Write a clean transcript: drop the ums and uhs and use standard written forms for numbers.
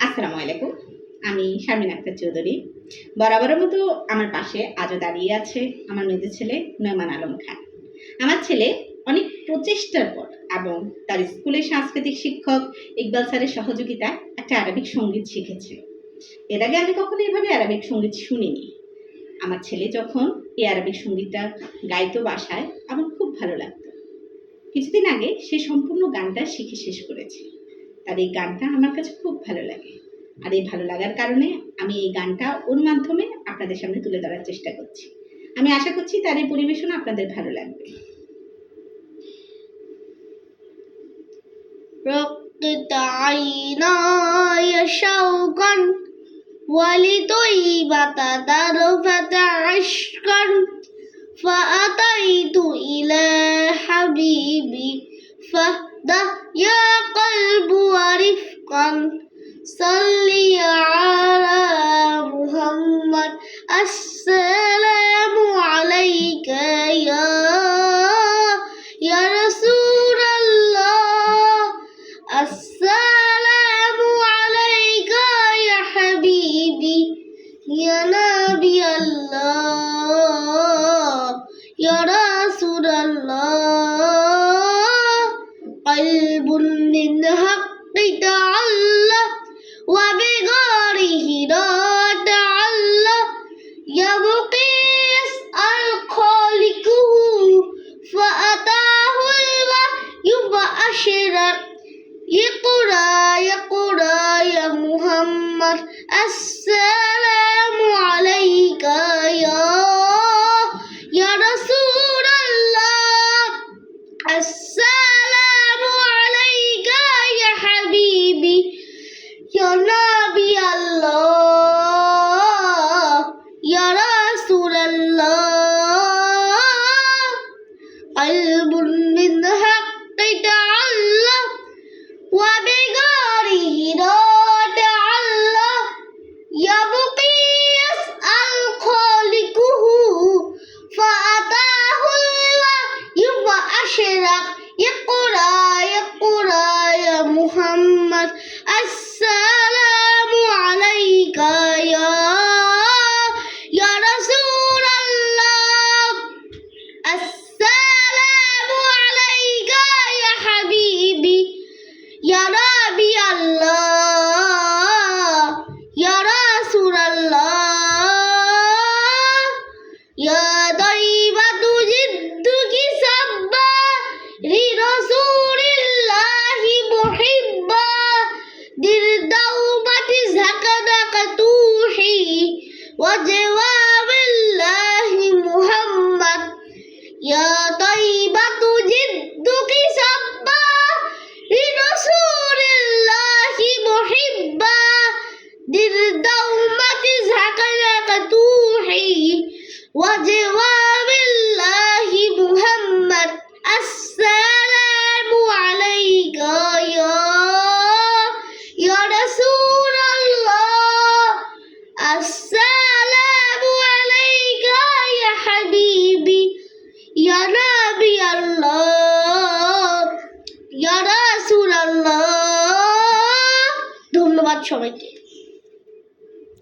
আসসালামু আলাইকুম। আমি শারমিন আক্তার চৌধুরী। বরাবরের মতো আমার পাশে আজও দাঁড়িয়ে আছে আমার মেজো ছেলে নোমান আলম খান। আমার ছেলে অনেক প্রচেষ্টার পর এবং তার স্কুলের সাংস্কৃতিক শিক্ষক ইকবাল স্যারের সহযোগিতায় একটা আরবিক সঙ্গীত শিখেছে। এর আগে আমি কখনো এভাবে আরবিক সঙ্গীত শুনিনি। আমার ছেলে যখন এই আরবিক সঙ্গীতটা গাইতো বাসায়, আমার খুব ভালো লাগতো। কিছুদিন আগে সে সম্পূর্ণ গানটা শিখে শেষ করেছে। তার এই গানটা আমার কাছে খুব ভালো লাগে। আর এই ভালো লাগার কারণে আমি এই গানটা ওর মাধ্যমে আপনাদের সামনে তুলে ধরার চেষ্টা করছি। আমি আশা করছি তার এই পরিবেশনা আপনাদের ভালো লাগবে। رقت عيناي شوقا ولطيبة ذرفت عشقا فأتيت إلى حبيبي فاهدى يا قلب ورفقا صلي على محمد السلام عليك يا رسول الله السلام عليك يا حبيبي يا نبي الله يا رسول الله قلب من حق تعلق وبغاره لا تعلق يبقي يسأل خالقه فأتاه الوحي فأشرق يقرأ يا محمد السلام عليك يا رسول الله السلام عليك يا حبيبي يا نبي الله يا رسول الله قلب من حق تعلق وبغاره لا تعلق يبقي يسأل خالقه فأتاه الوحي فأشرق يقرأ يا محمد السلام عليك يا رسول الله السلام عليك يا حبيبي يا نبي الله يا رسول الله يا طيبة جدك سبا لرسول الله محبا للدوبة زكدك توحي وجواب الله محمد يا طيبة جدك سبا لرسول الله محبا للدومة زكدك توحي وجواب الله محمد السلام عليك يا رسول الله السلام عليك يا حبيبي يا نبي الله يا رسول الله ধন্যবাদ সবাইকে।